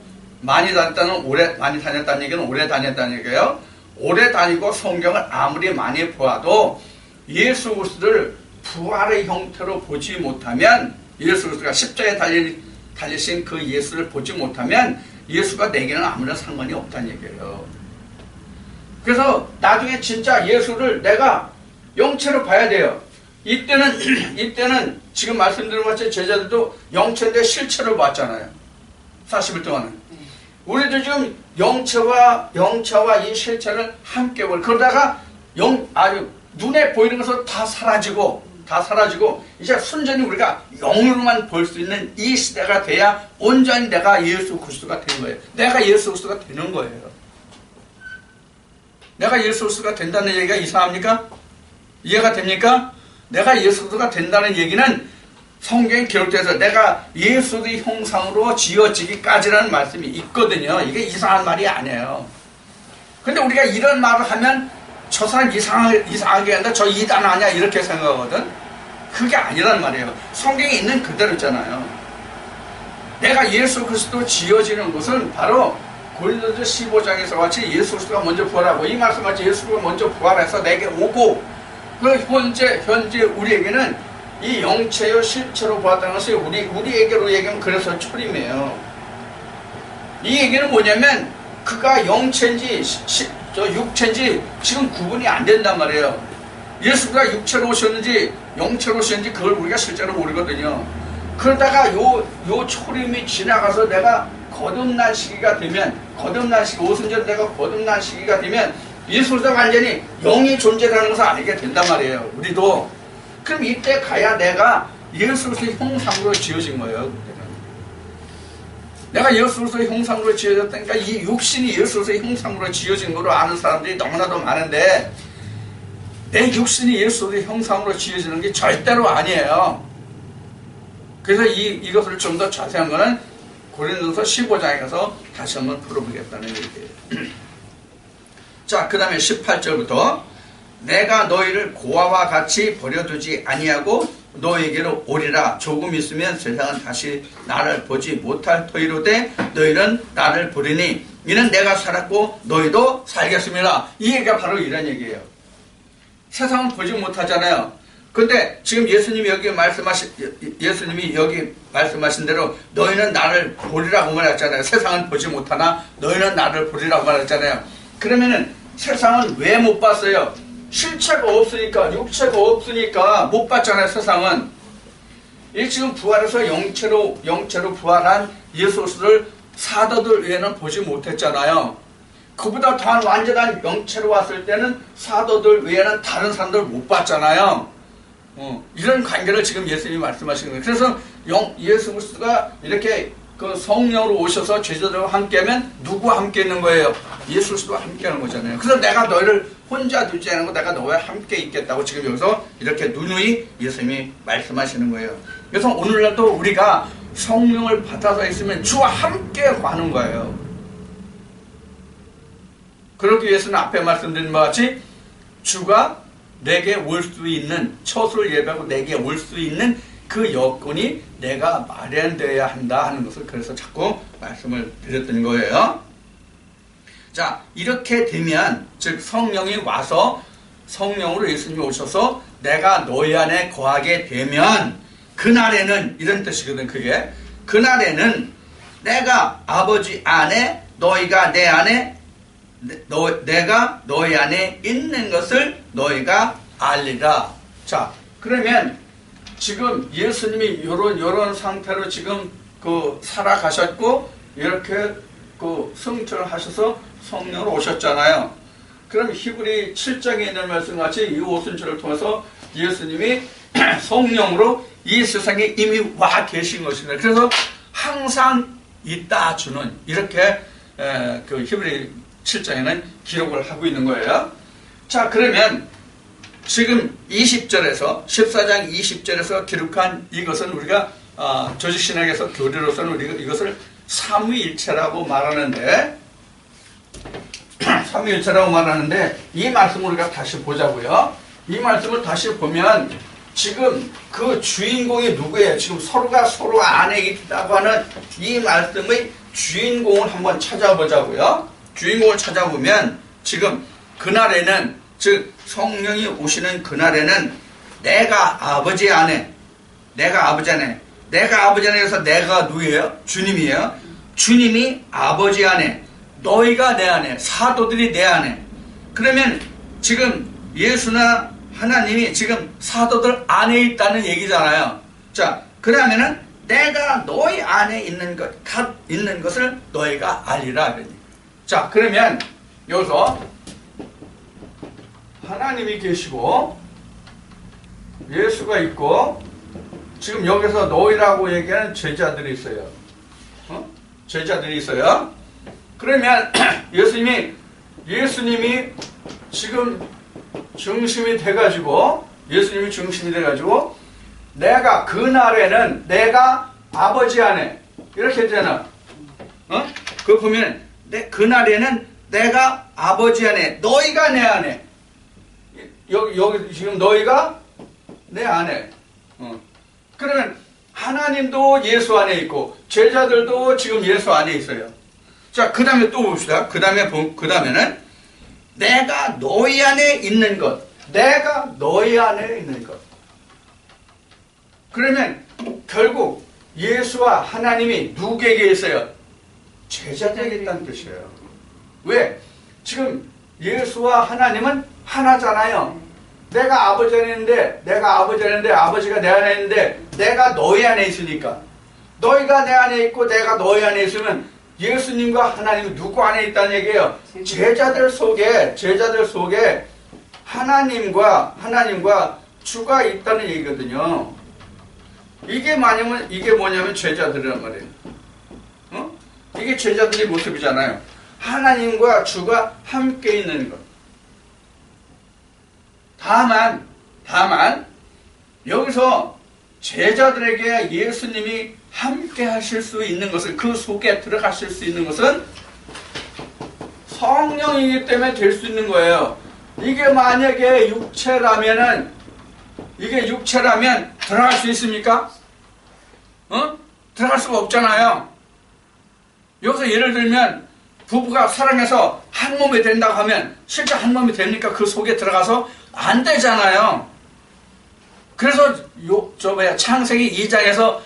많이 다녔다는 얘기는 오래 다녔다는 얘기예요. 오래 다니고 성경을 아무리 많이 보아도 예수 그리스도를 부활의 형태로 보지 못하면, 예수 그리스도가 십자가에 달리신 그 예수를 보지 못하면 예수가 내게는 아무런 상관이 없다는 얘기예요. 그래서 나중에 진짜 예수를 내가 영체로 봐야 돼요. 이때는 지금 말씀드린 것 같이 제자들도 영체인데 실체로 봤잖아요. 40일 동안은. 우리도 지금 영체와 이 실체를 함께 보고, 그러다가 아주 눈에 보이는 것은 다 사라지고 이제 순전히 우리가 영으로만 볼 수 있는 이 시대가 돼야 온전히 내가 예수 그리스도가 되는 거예요. 내가 예수 그리스도가 되는 거예요. 내가 예수 그리스도가 된다는 얘기가 이상합니까? 이해가 됩니까? 내가 예수 그리스도가 된다는 얘기는 성경에 기록돼서 내가 예수의 형상으로 지어지기까지라는 말씀이 있거든요. 이게 이상한 말이 아니에요. 근데 우리가 이런 말을 하면 저 사람 이상하게 한다, 저 이단 아니야, 이렇게 생각하거든. 그게 아니란 말이에요. 성경에 있는 그대로 있잖아요. 내가 예수 그리스도 지어지는 것은 바로 고린도서 15장에서 같이 예수 그리스도가 먼저 부활하고, 이 말씀같이 예수 그리스도가 먼저 부활해서 내게 오고, 그 현재 우리에게는 이 영체요 실체로 보았다는 것이 우리에게로 얘기하면 그래서 초림이에요. 이 얘기는 뭐냐면 그가 영체인지 육체인지 지금 구분이 안 된단 말이에요. 예수가 육체로 오셨는지 영체로 오셨는지 그걸 우리가 실제로 모르거든요. 그러다가 요 초림이 지나가서 내가 거듭난 시기가 되면, 오순절 내가 거듭난 시기가 되면 예수 그리스도가 완전히 영이 존재라는 것을 알게 된단 말이에요. 우리도. 그럼 이때 가야 내가 예수 그리스도의 형상으로 지어진 거예요. 내가 예수 그리스도의 형상으로 지어졌다니까, 이 육신이 예수 그리스도의 형상으로 지어진 거로 아는 사람들이 너무나도 많은데, 내 육신이 예수 그리스도의 형상으로 지어지는 게 절대로 아니에요. 그래서 이것을 좀 더 자세한 거는 고린도서 15장에 가서 다시 한번 풀어보겠다는 얘기예요. 자, 그 다음에 18절부터 내가 너희를 고아와 같이 버려두지 아니하고 너희에게로 오리라. 조금 있으면 세상은 다시 나를 보지 못할 터이로되 너희는 나를 보리니 이는 내가 살았고 너희도 살겠습니다. 이 얘기가 바로 이런 얘기예요. 세상은 보지 못하잖아요. 근데 지금 예수님이 여기 말씀하신 대로 너희는 나를 보리라고 말했잖아요. 세상은 보지 못하나 너희는 나를 보리라고 말했잖아요. 그러면은 세상은 왜 못 봤어요? 실체가 없으니까, 육체가 없으니까 못 봤잖아요. 세상은. 이 지금 부활해서 영체로 부활한 예수 그리스도를 사도들 외에는 보지 못했잖아요. 그보다 더한 완전한 영체로 왔을 때는 사도들 외에는 다른 사람들 못 봤잖아요. 이런 관계를 지금 예수님이 말씀하시는 거예요. 그래서 예수 그리스도가 이렇게 그 성령으로 오셔서 제자들과 함께하면 누구와 함께 있는 거예요? 예수 그리스도와 함께하는 거잖아요. 그래서 내가 너희를 혼자 두지 않고 내가 너와 함께 있겠다고 지금 여기서 이렇게 누누이 예수님이 말씀하시는 거예요. 그래서 오늘날도 우리가 성령을 받아서 있으면 주와 함께 가는 거예요. 그러기 위해서는 앞에 말씀드린 바와 같이 주가 내게 올 수 있는, 처소를 예배하고 내게 올 수 있는 그 여건이 내가 마련되어야 한다 하는 것을 그래서 자꾸 말씀을 드렸던 거예요. 자, 이렇게 되면, 즉 성령이 와서 성령으로 예수님이 오셔서 내가 너희 안에 거하게 되면 그날에는 이런 뜻이거든. 그게 그날에는 내가 아버지 안에 너희가 내 안에 내가 너희 안에 있는 것을 너희가 알리라. 자, 그러면 지금 예수님이 요런 상태로 지금 살아가셨고 이렇게 승천을 하셔서 성령으로 오셨잖아요. 그럼 히브리 7장에 있는 말씀같이 이 오순절을 통해서 예수님이 성령으로 이 세상에 이미 와 계신 것입니다. 그래서 항상 있다 주는 이렇게 히브리 7장에는 기록을 하고 있는 거예요. 자, 그러면 지금 20절에서 14장 20절에서 기록한 이것은 우리가 조직신학에서 교리로서는 우리가 이것을 삼위일체라고 말하는데 삼위일체라고 말하는데 이 말씀을 우리가 다시 보자고요. 이 말씀을 다시 보면 지금 그 주인공이 누구예요? 지금 서로가 서로 안에 있다고 하는 이 말씀의 주인공을 한번 찾아보자고요. 주인공을 찾아보면 지금 그날에는 즉 성령이 오시는 그날에는 내가 아버지 안에 해서 내가 누구예요? 주님이에요. 주님이 아버지 안에 너희가 내 안에 사도들이 내 안에 그러면 지금 예수나 하나님이 지금 사도들 안에 있다는 얘기잖아요. 자, 그러면은 내가 너희 안에 있는 것을 너희가 알리라. 자, 그러면 여기서 하나님이 계시고 예수가 있고 지금 여기서 너희라고 얘기하는 제자들이 있어요. 제자들이 있어요. 그러면 예수님이 지금 중심이 돼가지고 내가 그날에는 내가 아버지 안에 이렇게 되나? 그거 보면 그날에는 내가 아버지 안에 너희가 내 안에 여기 지금 너희가 내 안에 그러면 하나님도 예수 안에 있고 제자들도 지금 예수 안에 있어요. 자, 그 다음에 또 봅시다. 그 다음에는 내가 너희 안에 있는 것. 내가 너희 안에 있는 것. 그러면 결국 예수와 하나님이 누구에게 있어요? 제자들에게 있다는 뜻이에요. 왜? 지금 예수와 하나님은 하나잖아요. 내가 아버지 안에 있는데 아버지가 내 안에 있는데 내가 너희 안에 있으니까 너희가 내 안에 있고 내가 너희 안에 있으면 예수님과 하나님은 누구 안에 있다는 얘기예요? 제자들 속에 하나님과 주가 있다는 얘기거든요. 이게 뭐냐면 제자들이란 말이에요. 이게 제자들의 모습이잖아요. 하나님과 주가 함께 있는 것. 다만 여기서 제자들에게 예수님이 함께 하실 수 있는 것은 그 속에 들어가실 수 있는 것은 성령이기 때문에 될 수 있는 거예요. 이게 만약에 육체라면 들어갈 수 있습니까? 들어갈 수가 없잖아요. 여기서 예를 들면 부부가 사랑해서 한 몸이 된다고 하면 실제 한 몸이 됩니까? 그 속에 들어가서 안 되잖아요. 그래서 창세기 2장에서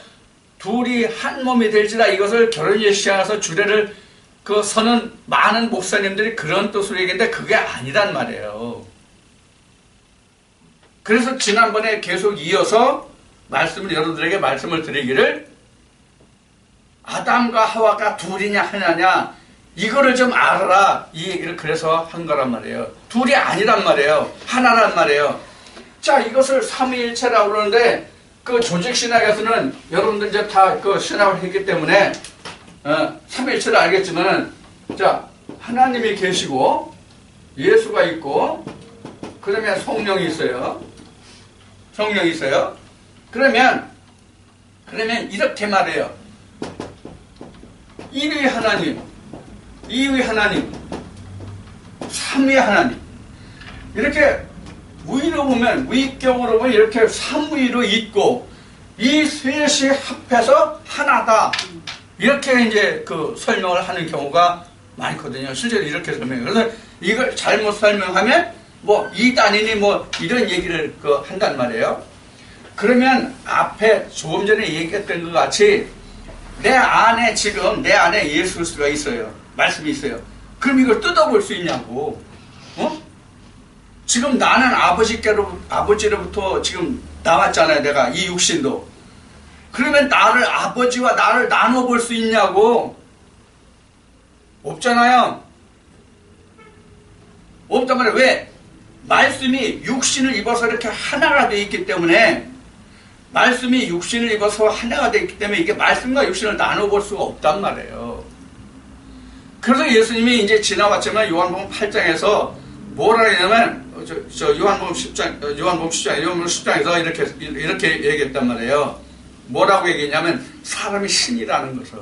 둘이 한 몸이 될지라 이것을 결혼예식장에서 주례를 서는 많은 목사님들이 그런 뜻으로 얘기했는데 그게 아니란 말이에요. 그래서 지난번에 계속 이어서 여러분들에게 말씀을 드리기를 아담과 하와가 둘이냐 하나냐 이거를 좀 알아라 이 얘기를 그래서 한 거란 말이에요. 둘이 아니란 말이에요. 하나란 말이에요. 자, 이것을 삼위일체라고 그러는데 그 조직신학에서는 여러분들 이제 다 그 신학을 했기 때문에 삼위일체를 알겠지만은 자, 하나님이 계시고 예수가 있고 그러면 성령이 있어요. 그러면 이렇게 말해요. 1위 하나님, 2위 하나님, 3위 하나님. 이렇게 위격으로 보면 이렇게 3위로 있고 이 셋이 합해서 하나다. 이렇게 이제 설명을 하는 경우가 많거든요. 실제로 이렇게 설명해요. 그래서 이걸 잘못 설명하면 뭐 이단이니 뭐 이런 얘기를 한단 말이에요. 그러면 앞에 조금 전에 얘기했던 것 같이 내 안에 예수 그리스도가 있어요. 말씀이 있어요. 그럼 이걸 뜯어볼 수 있냐고. 지금 나는 아버지로부터 지금 나왔잖아요. 내가 이 육신도. 그러면 아버지와 나를 나눠볼 수 있냐고. 없잖아요. 없단 말이에요. 왜? 말씀이 육신을 입어서 이렇게 하나가 되어 있기 때문에, 말씀이 육신을 입어서 하나가 되어 있기 때문에 이게 말씀과 육신을 나눠볼 수가 없단 말이에요. 그래서 예수님이 이제 지나왔지만 요한복음 8장에서 뭐라 했냐면, 요한복음 10장에서 이렇게 얘기했단 말이에요. 뭐라고 얘기했냐면, 사람이 신이라는 것을.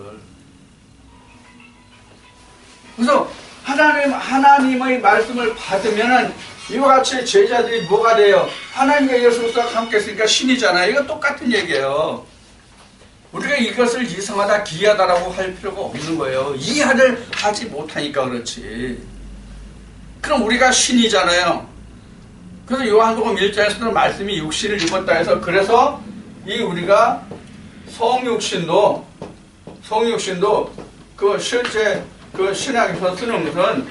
그래서 하나님의 말씀을 받으면은 이와 같이 제자들이 뭐가 돼요? 하나님과 예수 그리스도가 함께 있으니까 신이잖아요. 이거 똑같은 얘기예요. 우리가 이것을 이상하다, 기이하다라고 할 필요가 없는 거예요. 이해를 하지 못하니까 그렇지. 그럼 우리가 신이잖아요. 그래서 요한복음 1장에서는 말씀이 육신을 입었다 해서, 그래서 우리가 성육신도 실제 신약에서 쓰는 것은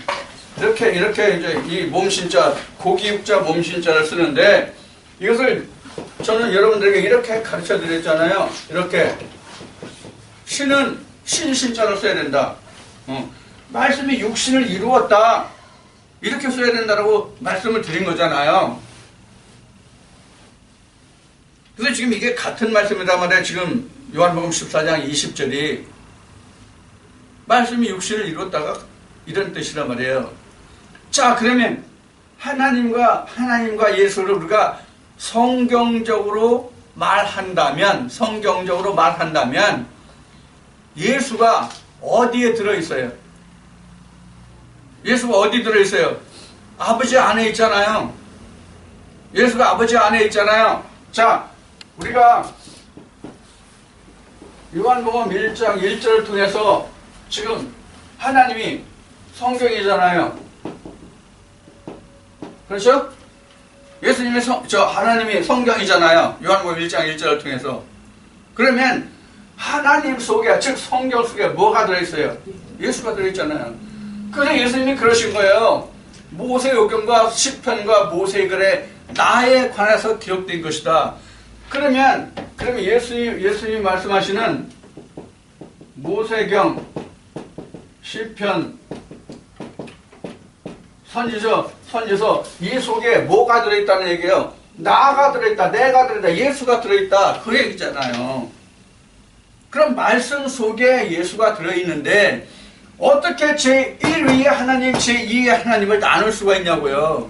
이렇게 이제 이 몸신자, 고기육자 몸신자를 쓰는데, 이것을 저는 여러분들에게 이렇게 가르쳐 드렸잖아요. 이렇게 신은 신신자로 써야 된다. 말씀이 육신을 이루었다, 이렇게 써야 된다라고 말씀을 드린 거잖아요. 그래서 지금 이게 같은 말씀이란 말이에요. 지금 요한복음 14장 20절이 말씀이 육신을 이루었다가 이런 뜻이란 말이에요. 자, 그러면 하나님과 예수를 우리가 성경적으로 말한다면 예수가 어디에 들어있어요? 예수가 어디 들어있어요? 아버지 안에 있잖아요. 예수가 아버지 안에 있잖아요. 자, 우리가 요한복음 1장 1절을 통해서 지금 하나님이 성경이잖아요. 그렇죠? 예수님이 하나님이 성경이잖아요. 요한복음 1장 1절을 통해서. 그러면 하나님 속에, 즉 성경 속에 뭐가 들어있어요? 예수가 들어있잖아요. 그래서 예수님이 그러신 거예요. 모세오경과 시편과 모세글에 나에 관해서 기록된 것이다. 그러면 예수님이 말씀하시는 모세경, 시편, 선지서 이 속에 뭐가 들어있다는 얘기예요? 나가 들어있다, 내가 들어있다, 예수가 들어있다, 그 얘기잖아요. 그럼 말씀 속에 예수가 들어있는데 어떻게 제1위의 하나님, 제2위의 하나님을 나눌 수가 있냐고요.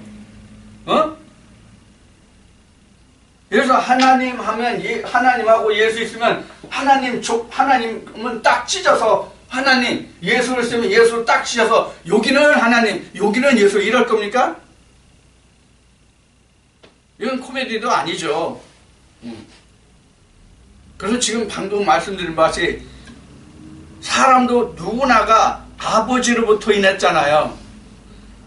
그래서 하나님 하면 하나님하고 예수 있으면 하나님은 딱 찢어서 하나님, 예수를 쓰면 예수를 딱 찢어서 여기는 하나님, 여기는 예수 이럴 겁니까? 이건 코미디도 아니죠. 그래서 지금 방금 말씀드린 바같이 사람도 누구나가 아버지로부터 인했잖아요.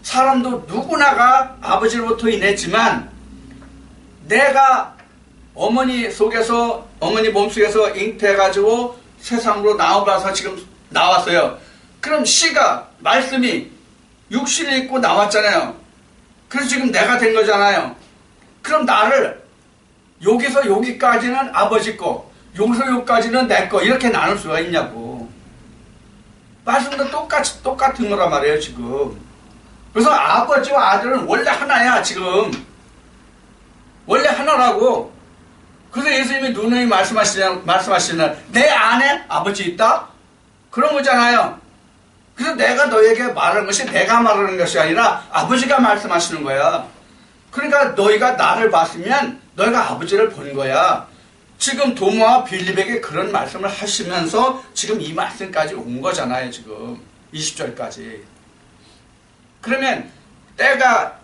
사람도 누구나가 아버지로부터 인했지만 내가 어머니 몸속에서 잉태해가지고 세상으로 나와서 지금 나왔어요. 그럼 말씀이 육신을 입고 나왔잖아요. 그래서 지금 내가 된 거잖아요. 그럼 나를 여기서 여기까지는 아버지 거, 여기서 여기까지는 내 거, 이렇게 나눌 수가 있냐고. 말씀도 똑같은 거란 말이에요, 지금. 그래서 아버지와 아들은 원래 하나야, 지금. 원래 하나라고. 그래서 예수님이 누누이 말씀하시는 내 안에 아버지 있다? 그런 거잖아요. 그래서 내가 너에게 말하는 것이 내가 말하는 것이 아니라 아버지가 말씀하시는 거야. 그러니까 너희가 나를 봤으면 너희가 아버지를 본 거야. 지금 도마와 빌립에게 그런 말씀을 하시면서 지금 이 말씀까지 온 거잖아요. 지금 20절까지. 그러면 때가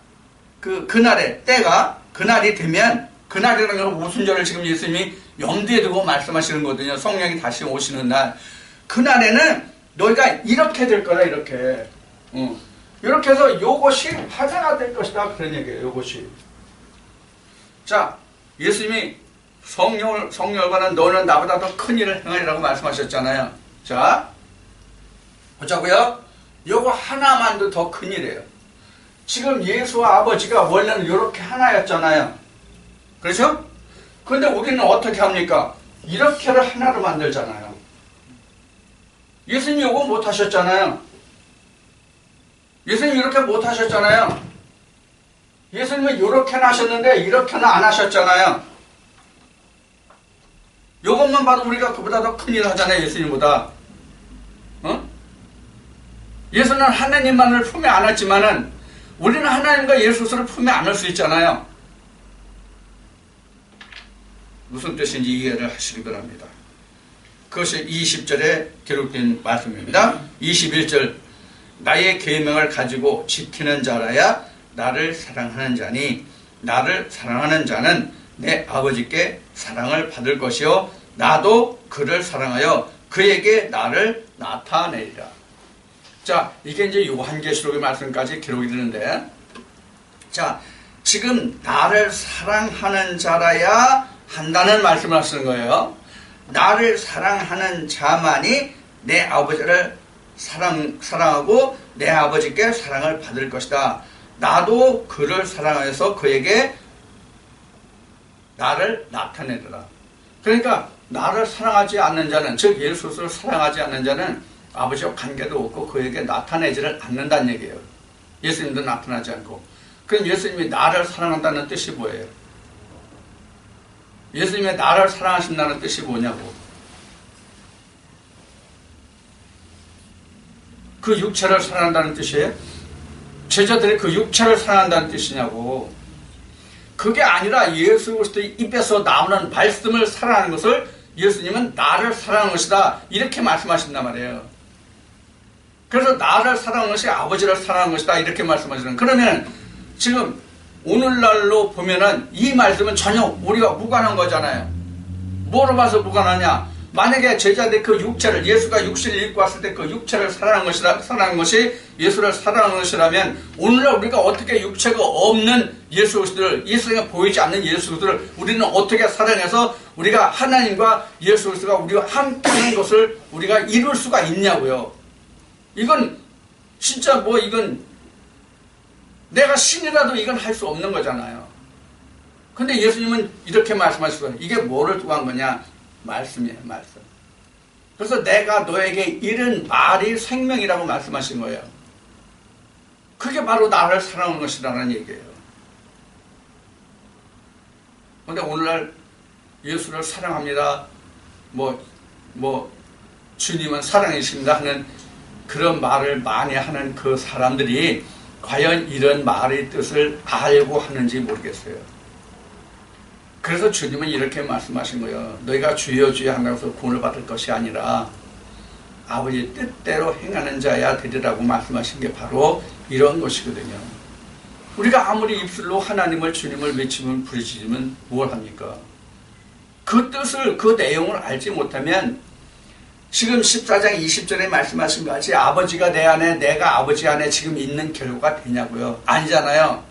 그날이 되면, 그날이라는 건 오순절을 지금 예수님이 염두에 두고 말씀하시는 거거든요. 성령이 다시 오시는 날. 그날에는 너희가 이렇게 될 거라, 이렇게. 이렇게 해서 요것이 화제가 될 것이다. 그런 얘기예요. 요것이. 자, 예수님이 성령과는 너는 나보다 더 큰 일을 행하리라고 말씀하셨잖아요. 자, 보자고요. 요거 하나만도 더 큰 일이에요. 지금 예수와 아버지가 원래는 이렇게 하나였잖아요. 그렇죠? 그런데 우리는 어떻게 합니까? 이렇게를 하나로 만들잖아요. 예수님이 요거 못 하셨잖아요. 예수님 이렇게 못 하셨잖아요. 예수님은 이렇게는 하셨는데 이렇게는 안 하셨잖아요. 요것만 봐도 우리가 그보다 더 큰 일을 하잖아요. 예수님보다. 예수는 하나님만을 품에 안았지만은 우리는 하나님과 예수를 품에 안을 수 있잖아요. 무슨 뜻인지 이해를 하시기 바랍니다. 그것이 20절에 기록된 말씀입니다. 21절 나의 계명을 가지고 지키는 자라야 나를 사랑하는 자니 나를 사랑하는 자는 내 아버지께 사랑을 받을 것이요 나도 그를 사랑하여 그에게 나를 나타내리라. 자, 이게 이제 요한계시록의 말씀까지 기록이 되는데, 자, 지금 나를 사랑하는 자라야 한다는 말씀을 하시는 거예요. 나를 사랑하는 자만이 내 아버지를 사랑하고 내 아버지께 사랑을 받을 것이다. 나도 그를 사랑하여서 그에게 나를 나타내더라. 그러니까 나를 사랑하지 않는 자는, 즉 예수를 사랑하지 않는 자는 아버지와 관계도 없고 그에게 나타내지를 않는다는 얘기예요. 예수님도 나타나지 않고. 그럼 예수님이 나를 사랑한다는 뜻이 뭐예요? 예수님이 나를 사랑하신다는 뜻이 뭐냐고. 그 육체를 사랑한다는 뜻이에요? 제자들이 그 육체를 사랑한다는 뜻이냐고. 그게 아니라 예수 그리스도의 입에서 나오는 말씀을 사랑하는 것을 예수님은 나를 사랑하는 것이다. 이렇게 말씀하신단 말이에요. 그래서 나를 사랑하는 것이 아버지를 사랑하는 것이다. 이렇게 말씀하시는. 그러면 지금 오늘날로 보면은 이 말씀은 전혀 우리가 무관한 거잖아요. 뭐로 봐서 무관하냐? 만약에 제자들이 그 육체를, 예수가 육신을 입고 왔을 때 그 육체를 사랑하는 것이 예수를 사랑하는 것이라면 오늘날 우리가 어떻게 육체가 없는 예수 그리스도를, 예수가 보이지 않는 예수 그리스도를 우리는 어떻게 사랑해서 우리가 하나님과 예수 그리스도가 우리와 함께하는 것을 우리가 이룰 수가 있냐고요. 이건 진짜 이건 내가 신이라도 이건 할 수 없는 거잖아요. 근데 예수님은 이렇게 말씀하시거든요. 이게 뭐를 두고 한 거냐? 말씀이에요, 말씀. 그래서 내가 너에게 이른 말이 생명이라고 말씀하신 거예요. 그게 바로 나를 사랑하는 것이라는 얘기예요. 근데 오늘날 예수를 사랑합니다. 주님은 사랑이십니다 하는 그런 말을 많이 하는 그 사람들이 과연 이런 말의 뜻을 알고 하는지 모르겠어요. 그래서 주님은 이렇게 말씀하신 거예요. 너희가 주여 주여 한다고 해서 구원을 받을 것이 아니라 아버지 뜻대로 행하는 자야 되리라고 말씀하신 게 바로 이런 것이거든요. 우리가 아무리 입술로 하나님을 주님을 외치면 부르짖으면 뭘 합니까? 그 뜻을, 그 내용을 알지 못하면 지금 14장 20절에 말씀하신 것 같이 아버지가 내 안에 내가 아버지 안에 지금 있는 결과가 되냐고요? 아니잖아요.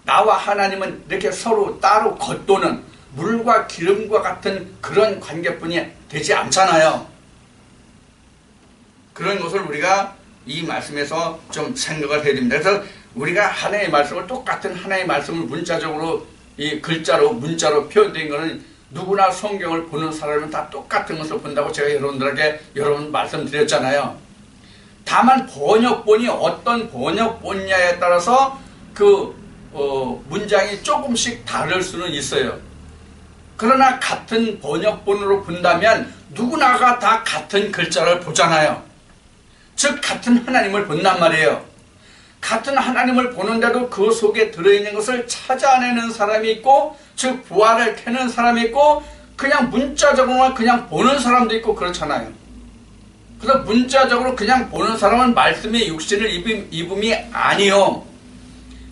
나와 하나님은 이렇게 서로 따로 겉도는 물과 기름과 같은 그런 관계뿐이 되지 않잖아요. 그런 것을 우리가 이 말씀에서 좀 생각을 해야 됩니다. 그래서 우리가 하나님의 말씀을 똑같은 하나님의 말씀을 문자적으로 이 글자로 문자로 표현된 것은 누구나 성경을 보는 사람은 다 똑같은 것을 본다고 제가 여러분들에게 여러 번 말씀드렸잖아요. 다만 번역본이 어떤 번역본냐에 따라서 문장이 조금씩 다를 수는 있어요. 그러나 같은 번역본으로 본다면 누구나가 다 같은 글자를 보잖아요. 즉 같은 하나님을 본단 말이에요. 같은 하나님을 보는데도 그 속에 들어있는 것을 찾아내는 사람이 있고, 즉 부활을 캐는 사람이 있고, 그냥 문자적으로만 그냥 보는 사람도 있고 그렇잖아요. 그래서 문자적으로 그냥 보는 사람은 말씀의 육신을 입음이 아니요.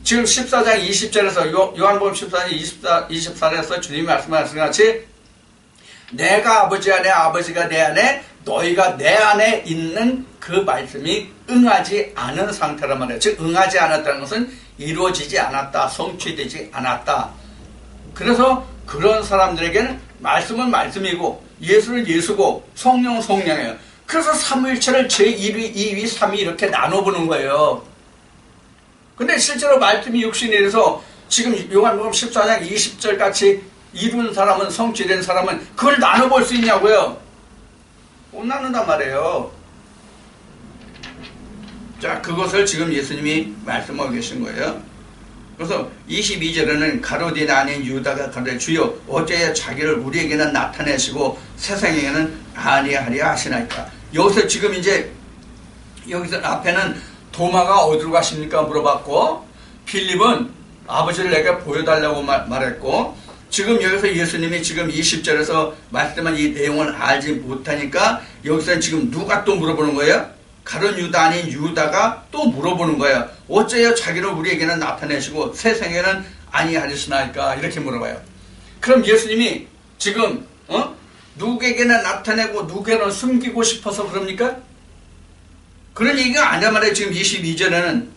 지금 14장 20절에서 요한복음 14장 24절에서 주님이 말씀하신 것 같이 내가 아버지 안에 아버지가 내 안에 너희가 내 안에 있는 그 말씀이 응하지 않은 상태란 말이에요. 즉 응하지 않았다는 것은 이루어지지 않았다, 성취되지 않았다. 그래서 그런 사람들에게는 말씀은 말씀이고 예수는 예수고 성령은 성령이에요. 그래서 삼위일체를 제1위, 2위, 3위 이렇게 나눠보는 거예요. 근데 실제로 말씀이 육신이 돼서 지금 요한복음 14장 20절 같이 이룬 사람은, 성취된 사람은 그걸 나눠볼 수 있냐고요? 못 나눈단 말이에요. 자, 그것을 지금 예수님이 말씀하고 계신 거예요. 그래서 22절에는 가룟 아닌 유다가 가로되 주여 어째야 자기를 우리에게는 나타내시고 세상에게는 아니하리라 하시나이까. 여기서 지금 이제 여기서 앞에는 도마가 어디로 가십니까 물어봤고, 필립은 아버지를 내게 보여달라고 말했고, 지금 여기서 예수님이 지금 20절에서 말씀한 이 내용을 알지 못하니까 여기서 지금 누가 또 물어보는 거예요? 가룟 유다 아닌 유다가 또 물어보는 거예요. 어째요 자기를 우리에게는 나타내시고 세상에는 아니하리시나이까, 이렇게 물어봐요. 그럼 예수님이 지금 누구에게나 나타내고 누구에게는 숨기고 싶어서 그럽니까? 그런 얘기가 아니란 말이에요. 지금 22절에는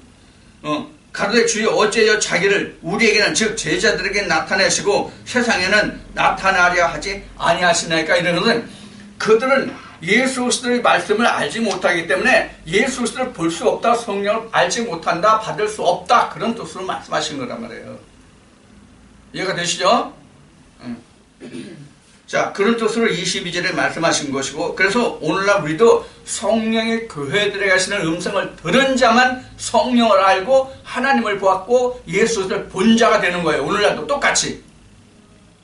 가로되 주여 어째요 자기를 우리에게는, 즉 제자들에게 나타내시고 세상에는 나타나려 하지 아니하시나이까. 이런 것은 그들은 예수 그리스도의 말씀을 알지 못하기 때문에 예수 그리스도를 볼 수 없다, 성령을 알지 못한다, 받을 수 없다, 그런 뜻으로 말씀하신 거란 말이에요. 이해가 되시죠? 자, 그런 뜻으로 22절에 말씀하신 것이고, 그래서 오늘날 우리도 성령의 교회들에 가시는 음성을 들은 자만 성령을 알고 하나님을 보았고 예수를 본 자가 되는 거예요. 오늘날도 똑같이.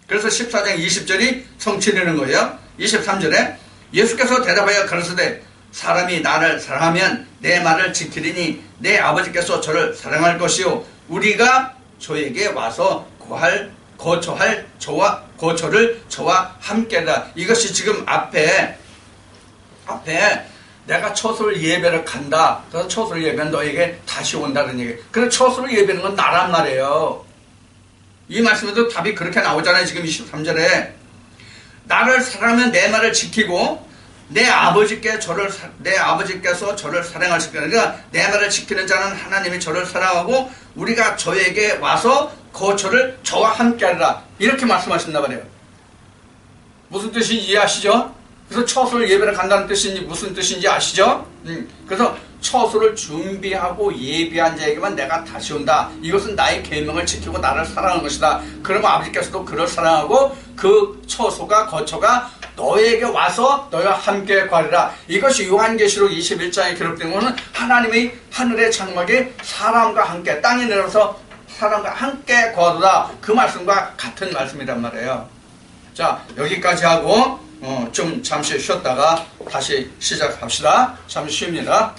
그래서 14장 20절이 성취되는 거예요. 23절에 예수께서 대답하여 가르치되 사람이 나를 사랑하면 내 말을 지키리니 내 아버지께서 저를 사랑할 것이요 우리가 저에게 와서 거처할 거처를 저와 함께다. 이것이 지금 앞에 내가 처소를 예배를 간다. 그래서 처소를 예배는 너에게 다시 온다는 얘기. 그래서 처소를 예배하는 건 나란 말이에요. 이 말씀에도 답이 그렇게 나오잖아요. 지금 23절에 나를 사랑하면 내 말을 지키고 내 아버지께서 저를 사랑하실 거니까, 그러니까 내 말을 지키는 자는 하나님이 저를 사랑하고 우리가 저에게 와서 거처를 저와 함께 하리라, 이렇게 말씀하신다 말이에요. 무슨 뜻인지 이해하시죠? 그래서 처소를 예배를 간다는 뜻인지 무슨 뜻인지 아시죠? 그래서 처소를 준비하고 예비한 자에게만 내가 다시 온다. 이것은 나의 계명을 지키고 나를 사랑하는 것이다. 그러면 아버지께서도 그를 사랑하고 그 처소가, 거처가 너에게 와서 너와 함께 거하리라. 이것이 요한계시록 21장에 기록된 것은 하나님의 하늘의 장막에 사람과 함께 땅에 내려서 사람과 함께 거하리라, 그 말씀과 같은 말씀이란 말이에요. 자, 여기까지 하고 좀 잠시 쉬었다가 다시 시작합시다. 잠시 쉽니다.